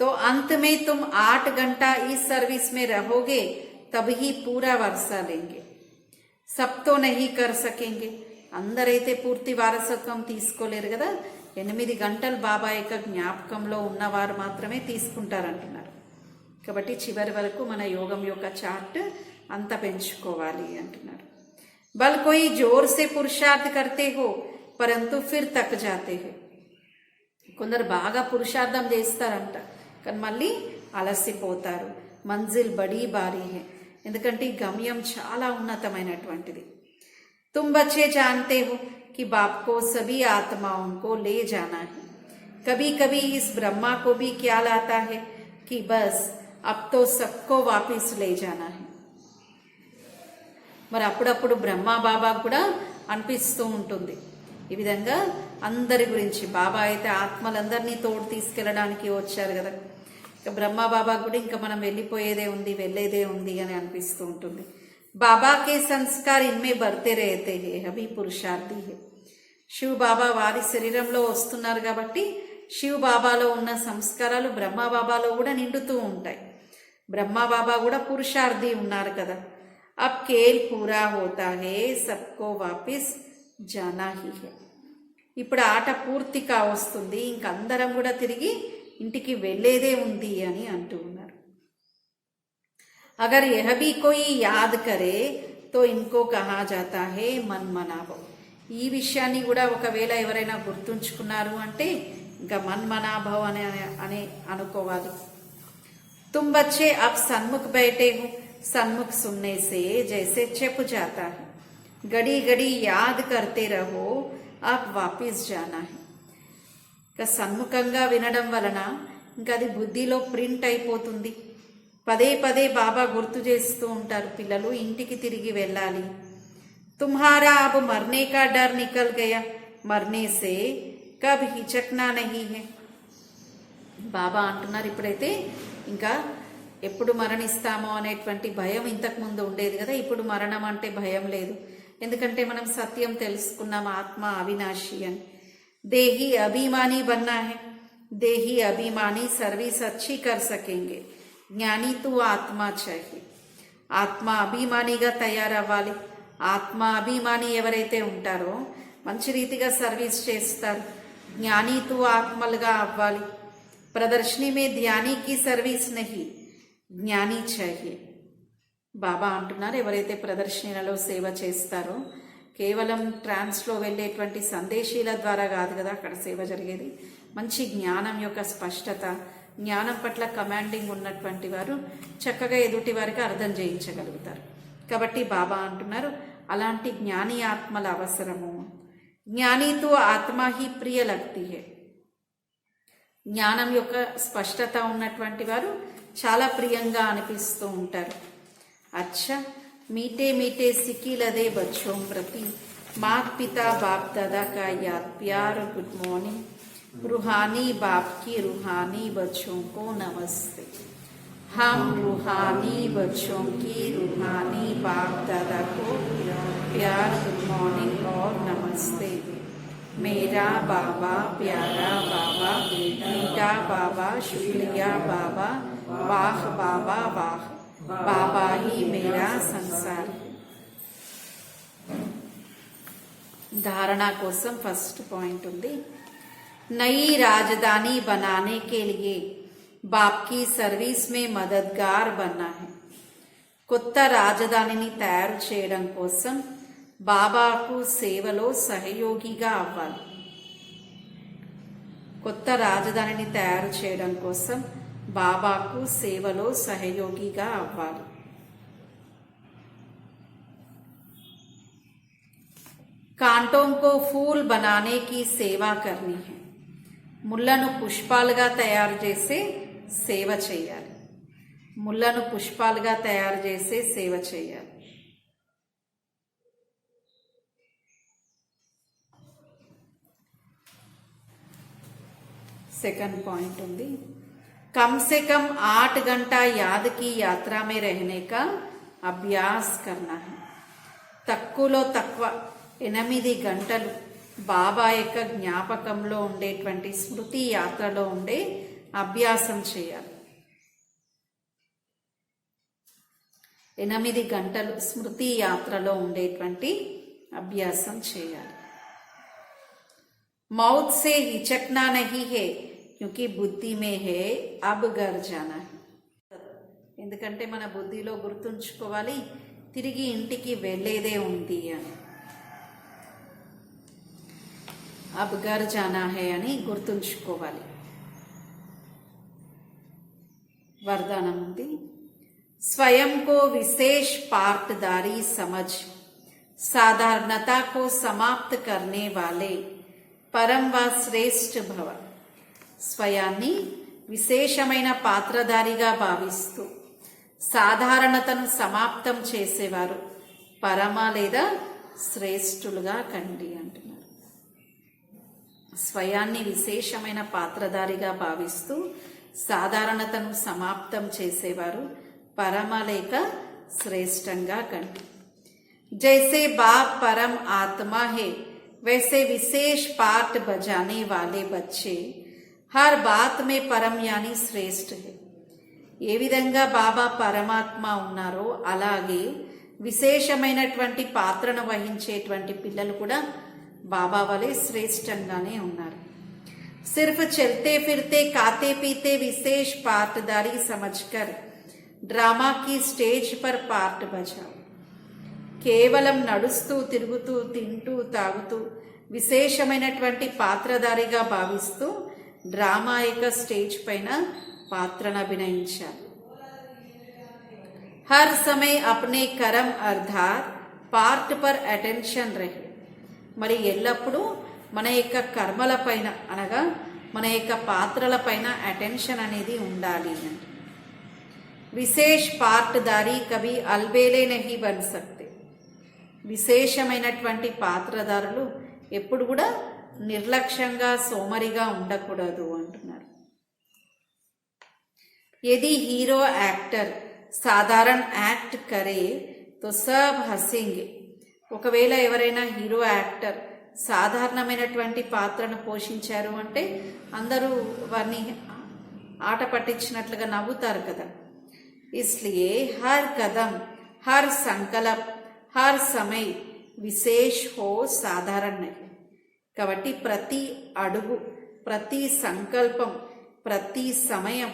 तो अंत में तुम 8 घंटा इस सर्विस में रहोगे तब ही पूरा वर्षा लेंगे. सब तो नहीं कर सकेंगे. అందరైతే పూర్తి వారసత్వం తీసుకోలేరు కదా, 8 గంటలు బాబా యొక్క జ్ఞాపకంలో ఉన్నవారు మాత్రమే తీసుకుంటారంటున్నారు. కాబట్టి చివరి వరకు మన యోగం యొక్క చార్ట్ అంత పెంచుకోవాలి అంటున్నారు. बल कोई जोर से पुरुषार्थ करते हो परंतु फिर तक जाते हैं. కొందరు బాగా పురుషార్థం చేస్తారంట కానీ మళ్ళీ అలసిపోతారు. మంజిల్ బడీ భారీ హే, ఎందుకంటే ఈ గమ్యం చాలా ఉన్నతమైనటువంటిది. तुम बच्चे जानते हो कि बाप को सभी आत्माओं को ले जाना है. कभी कभी इस ब्रह्मा को भी ख्याल आता है कि बस अब तो सबको वापिस ले जाना है. మరి అప్పుడప్పుడు బ్రహ్మా బాబా కూడా అనిపిస్తూ ఉంటుంది ఈ విధంగా అందరి గురించి. బాబా అయితే ఆత్మలందరినీ తోడు తీసుకెళ్ళడానికి వచ్చారు కదా, ఇక బ్రహ్మా బాబా కూడా ఇంకా మనం వెళ్ళిపోయేదే ఉంది వెళ్ళేదే ఉంది అని అనిపిస్తూ ఉంటుంది. బాబా కే సంస్కార్ ఇన్మే బర్తే రేతే హే అభి పురుషార్థి హే. శివ్ బాబా వారి శరీరంలో వస్తున్నారు కాబట్టి శివ్ బాబాలో ఉన్న సంస్కారాలు బ్రహ్మా బాబాలో కూడా నిండుతూ ఉంటాయి. బ్రహ్మా బాబా కూడా పురుషార్థి ఉన్నారు కదా. अब खेल पूरा होता है सबको वापिस जाना ही है. ఇప్పుడు ఆట పూర్తిగా వస్తుంది, ఇంకందరం కూడా తిరిగి ఇంటికి వెళ్ళేదే ఉంది అని అంటూ ఉన్నారు. अगर यह भी कोई याद करे तो इनको कहा जाता है మన్మనాభవ్. ఈ విషయాన్ని కూడా ఒకవేళ ఎవరైనా గుర్తుంచుకున్నారు అంటే ఇంకా మన్మనాభవ్ అని అనుకోవాలి. तुम बच्चे अब सन्मुख बैठे हो, सन्मुख सुनने से जैसे छिप जाता है. घड़ी घड़ी याद करते रहो अब वापिस जाना है. ఇంకా సన్ముఖంగా వినడం వలన ఇంకా అది బుద్ధిలో ప్రింట్ అయిపోతుంది. పదే పదే బాబా గుర్తు చేస్తూ ఉంటారు, పిల్లలు ఇంటికి తిరిగి వెళ్ళాలి. తుమ్హారా అబ్ మర్నే కా డర్ నికల్ గయా, మర్నే సే కబ్ హిచక్నా నహీ హై. బాబా అంటున్నారు ఇప్పుడైతే ఇంకా ఎప్పుడు మరణిస్తామో అనేటువంటి భయం ఇంతకుముందు ఉండేది కదా, ఇప్పుడు మరణం అంటే భయం లేదు. ఎందుకంటే మనం సత్యం తెలుసుకున్నాం, ఆత్మ అవినాశి అని. దేహి అభిమాని బన్నా హై, దేహి అభిమాని సర్వీస్ అచ్చి కర్ సకేంగే, జ్ఞాని తూ ఆత్మ చాహి. ఆత్మ అభిమానిగా తయారవ్వాలి. ఆత్మ అభిమాని ఎవరైతే ఉంటారో మంచి రీతిగా సర్వీస్ చేస్తారు. జ్ఞానితో ఆత్మలుగా అవ్వాలి. ప్రదర్శని మే ధ్యానికి సర్వీస్ నహి, జ్ఞాని చాహియే. బాబా అంటున్నారు ఎవరైతే ప్రదర్శనలో సేవ చేస్తారో, కేవలం ట్రాన్స్లో వెళ్ళేటువంటి సందేశీల ద్వారా కాదు కదా అక్కడ సేవ జరిగేది. మంచి జ్ఞానం యొక్క స్పష్టత, జ్ఞానం పట్ల కమాండింగ్ ఉన్నటువంటి వారు చక్కగా ఎదుటి వారికి అర్థం చేయించగలుగుతారు. కాబట్టి బాబా అంటున్నారు అలాంటి జ్ఞాని ఆత్మల అవసరము. జ్ఞానితో ఆత్మ హి ప్రియ లగ్తి హే. జ్ఞానం యొక్క స్పష్టత ఉన్నటువంటి వారు చాలా ప్రియంగా అనిపిస్తూ ఉంటారు. అచ్చా మీటే మీటే సిక్కిలదే బచ్చోం ప్రతి మాత్ పితా బాప్ దాదా కా యాద్ ప్యార్ గుడ్ మార్నింగ్. रूहानी बाप की रूहानी बच्चों को नमस्ते. हम रूहानी बच्चों की रूहानी बाप दादा को प्यार गुड मॉर्निंग और नमस्ते. मेरा बाबा प्यारा बाबा, मीठा बाबा, शुक्रिया बाबा, वाह बाबा वाह, बाबा ही मेरा संसार. धारणा कोसम फर्स्ट पॉइंट ఉంది. नई राजधानी बनाने के लिए बाप की सर्विस में मददगार बनना है. కొత్త రాజధానిని తయారు చేయడం కోసం బాబాకు సేవలో సహయోగిగా అవ్వాలి. కొత్త రాజధానిని తయారు చేయడం కోసం బాబాకు సేవలో సహయోగిగా అవ్వాలి. कांटों को फूल बनाने की सेवा करनी है. ముళ్ళను పుష్పాలుగా తయారు చేసే సేవ చేయాలి. ముళ్ళను పుష్పాలుగా తయారు చేసే సేవ చేయాలి. सेकंड पॉइंट ఉంది. कम से कम 8 घंटा याद की यात्रा में रहने का अभ्यास करना है. తక్కువలో తక్కువ 8 గంటలు బాబా యొక్క జ్ఞాపకంలో ఉండేటువంటి స్మృతి యాత్రలో ఉండే అభ్యాసం చేయాలి. 8 గంటలు స్మృతి యాత్రలో ఉండేటువంటి అభ్యాసం చేయాలి. मौत से हिचकना नहीं है क्योंकि बुद्धि में है अब घर जाना है. ఎందుకంటే మన బుద్ధిలో గుర్తుంచుకోవాలి తిరిగి ఇంటికి వెళ్ళేదే ఉంది అని. अब घर जाना है అని గుర్తుంచుకోవాలి. वरदानम ఉంది. स्वयं को विशेष पार्टदारी समझ साधारणता को समाप्त करने वाले परम व श्रेष्ठ भव. స్వయాన్ని విశేషమైన పాత్రధారిగా భావిస్తూ సాధారణతను సమాప్తం చేసేవారు పరమ లేదా శ్రేష్ఠులుగా కండి అంటున్నారు. స్వయాన్ని విశేషమైన పాత్రధారిగా భావిస్తూ సాధారణతను సమాప్తం చేసేవారు పరమ లేక శ్రేష్టంగా కండి. జైసే బాప్ పరం ఆత్మా హే वैसे विशेष पार्ट बजाने वाले बच्चे हर बात में परम यानी श्रेष्ठ है. ఏ విధంగా బాబా పరమాత్మ ఉన్నారో అలాగే విశేషమైనటువంటి పాత్రను వహించేటువంటి పిల్లలు కూడా బాబా వలె శ్రేష్టంగానే ఉన్నారు. सिर्फ चलते फिरते खाते पीते विशेष पार्टदारी समझकर ड्रामा की स्टेज पर पार्ट बजाओ. కేవలం నడుస్తూ తిరుగుతూ తింటూ తాగుతూ విశేషమైనటువంటి పాత్రధారిగా భావిస్తూ డ్రామా యొక్క స్టేజ్ పైన పాత్రను అభినయించాలి. हर समय अपने कर्म अर्थात पार्ट पर अटेंशन रहे. మరి ఎల్లప్పుడూ మన యొక్క కర్మల పైన అనగా మన యొక్క పాత్రల పైన అటెన్షన్ అనేది ఉండాలి. విశేష పార్ట్దారీ కభీ అల్బేలే నహీ బన్ సక్తే. విశేషమైనటువంటి పాత్రధారులు ఎప్పుడు కూడా నిర్లక్ష్యంగా సోమరిగా ఉండకూడదు అంటున్నారు. यदि हीरो एक्टर సాధారణ యాక్ట్ కరే తో సబ్ హసింగే. ఒకవేళ ఎవరైనా హీరో యాక్టర్ సాధారణమైనటువంటి పాత్రను పోషించారు అంటే అందరూ వారిని ఆట పట్టించినట్లుగా నవ్వుతారు కదా. ఇస్లియే హర్ కదం, హర్ సంకల్ప్, హర్ సమయ్ విశేష్ హో సాధారణ. కాబట్టి ప్రతి అడుగు, ప్రతి సంకల్పం, ప్రతి సమయం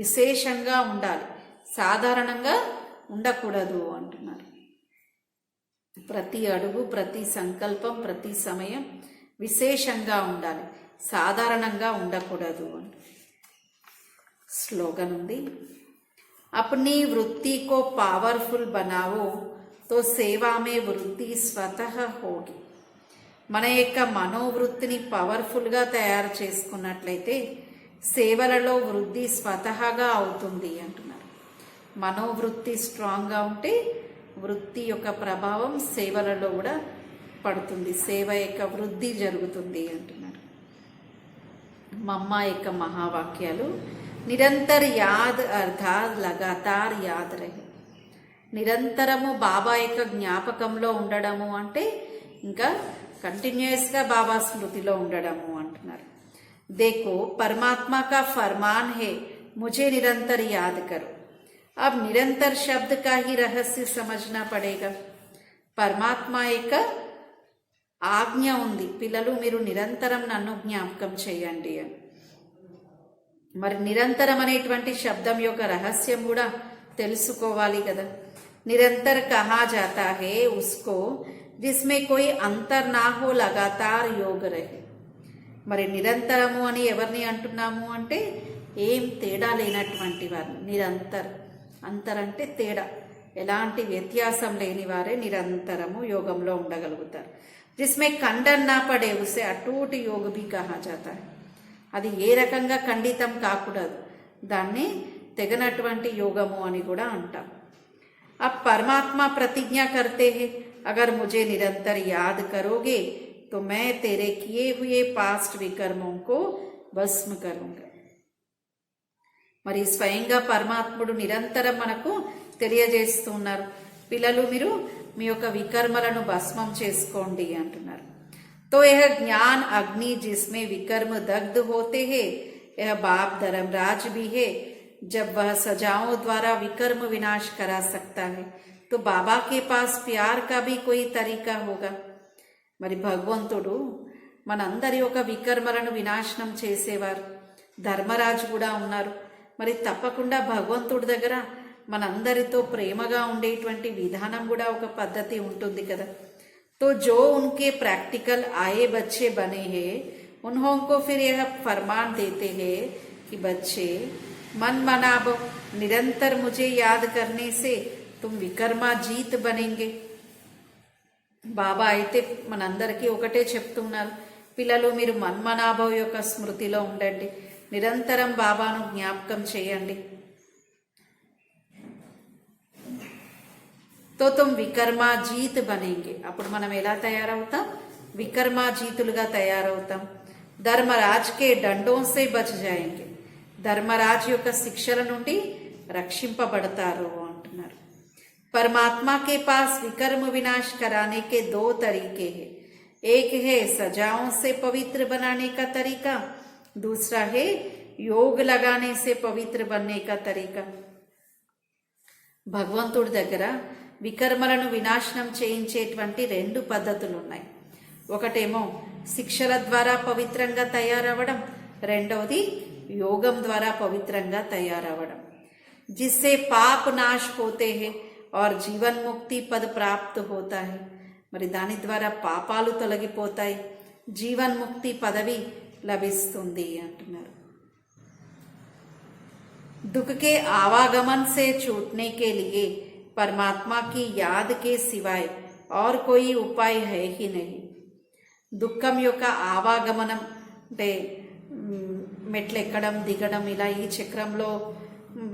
విశేషంగా ఉండాలి, సాధారణంగా ఉండకూడదు అంటున్నారు. ప్రతి అడుగు, ప్రతి సంకల్పం, ప్రతి సమయం విశేషంగా ఉండాలి, సాధారణంగా ఉండకూడదు అని స్లోగన్ ఉంది. అప్నీ వృత్తి కో పవర్ఫుల్ బనావో తో సేవా మే వృత్తి స్వతః హోగి. మన యొక్క మనోవృత్తిని పవర్ఫుల్గా తయారు చేసుకున్నట్లయితే సేవలలో వృద్ధి స్వతహాగా అవుతుంది అంటున్నారు. మనోవృత్తి స్ట్రాంగ్గా ఉంటే వృత్తి యొక్క ప్రభావం సేవలలో కూడా పడుతుంది, సేవ యొక్క వృద్ధి జరుగుతుంది అంటున్నారు. మమ్మ యొక్క మహావాక్యాలు. నిరంతర్ యాద్ అర్థాత్ లగాతార్ యాద్ రహే. నిరంతరము బాబా యొక్క జ్ఞాపకంలో ఉండడము అంటే ఇంకా కంటిన్యూస్గా బాబా స్మృతిలో ఉండడము అంటున్నారు. देखो परमात्मा का फरमान है मुझे निरंतर याद करो. अब निरंतर शब्द का ही रहस्य समझना पड़ेगा. పరమాత్మ యొక్క ఆజ్ఞ ఉంది, పిల్లలు మీరు నిరంతరం నన్ను జ్ఞాపకం చేయండి అని. మరి నిరంతరం అనేటువంటి శబ్దం యొక్క రహస్యం కూడా తెలుసుకోవాలి కదా. నిరంతర్ కహా జాతా హే ఉస్కో జిస్మే కోయి అంతర్ నా హో లగాతార్ యోగ రహే. మరి నిరంతరము అని ఎవరిని అంటున్నాము అంటే ఏం తేడా లేనటువంటి వారిని. నిరంతర్, అంతర్ అంటే తేడా, ఎలాంటి వ్యత్యాసం లేని వారే నిరంతరము యోగంలో ఉండగలుగుతారు. జిస్మే ఖండన్ నా పడే ఉసే అటూట్ యోగ భీ కహా జాతా హై. అది ఏ రకంగా ఖండితం కాకూడదు, దాన్ని తెగనటువంటి యోగము అని కూడా అంటాం. अब परमात्मा प्रतिज्ञा करते हैं, अगर मुझे निरंतर याद करोगे तो मैं तेरे किए हुए पास्ट विकर्मों को भस्म करूंगा. మరి స్వయంగా పరమాత్ముడు నిరంతరం మనకు తెలియజేస్తున్నారు, పిల్లలు మీరు మీ యొక్క వికర్మలను భస్మం చేసుకోండి అంటున్నారు. तो यह ज्ञान अग्नि जिसमें विकर्म दग्ध होते हैं, यह बाप धर्मराज भी है. जब वह सजाओं द्वारा विकर्म विनाश करा सकता है तो बाबा के पास प्यार का भी कोई तरीका होगा. మరి భగవంతుడు మనందరి యొక్క వికర్మలను వినాశనం చేసేవారు, ధర్మరాజు కూడా ఉన్నారు. మరి తప్పకుండా భగవంతుడి దగ్గర మనందరితో ప్రేమగా ఉండేటువంటి విధానం కూడా ఒక పద్ధతి ఉంటుంది కదా. तो जो उनके प्रैक्टिकल आए बच्चे बने हैं उन्हों को फिर यह फरमान देते हैं कि बच्चे मन मनाबो, निरंतर मुझे याद करने से तुम विकर्मा जीत बनेंगे. బాబా అయితే మనందరికీ ఒకటే చెప్తున్నారు, పిల్లలు మీరు మన్మనాభవ్ యొక్క స్మృతిలో ఉండండి, నిరంతరం బాబాను జ్ఞాపకం చేయండి. तो तुम వికర్మా జీత్ బనేంగే. అప్పుడు మనం ఎలా తయారవుతాం? వికర్మా జీతులుగా తయారవుతాం. ధర్మరాజ్ కే దండోం సే బచ్ జాయేంగే. ధర్మరాజు యొక్క శిక్షల నుండి రక్షింపబడతారు అంటున్నారు. परमात्मा के पास विकर्म विनाश कराने के दो तरीके हैं. एक है सजाओं से पवित्र बनाने का तरीका, दूसरा है योग लगाने से पवित्र बनने का तरीका. భగవంతుడి దగ్గర వికర్మలను వినాశనం చేయించేటువంటి రెండు పద్ధతులు ఉన్నాయి. ఒకటేమో శిక్షల ద్వారా పవిత్రంగా తయారవడం, రెండవది యోగం ద్వారా పవిత్రంగా తయారవడం. जिससे पाप नाश होते हैं और जीवन मुक्ति पद प्राप्त होता है. మరి దాని ద్వారా పాపాలు తొలగిపోతాయి, జీవన్ ముక్తి పదవి లభిస్తుంది అంటున్నారు. दुख के आवागमन से छूटने के लिए परमात्मा की याद के सिवाय और कोई उपाय है ही नहीं. దుఃఖం యొక్క ఆవాగమనం అంటే మెట్లెక్కడం దిగడం, ఇలా ఈ చక్రంలో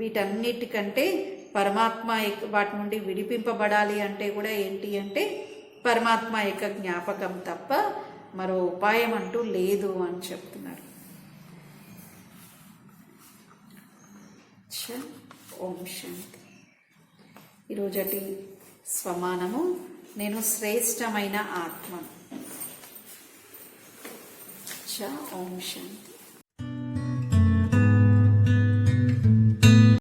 వీటన్నిటికంటే పరమాత్మ వాటి నుండి విడిపింపబడాలి అంటే కూడా ఏంటి అంటే పరమాత్మ యొక్క జ్ఞాపకం తప్ప మరో ఉపాయం అంటూ లేదు అని చెప్తున్నారు. చ ఓం శాంతి. ఈరోజటి స్వమానము, నేను శ్రేష్టమైన ఆత్మ. చ ఓం శాంతి.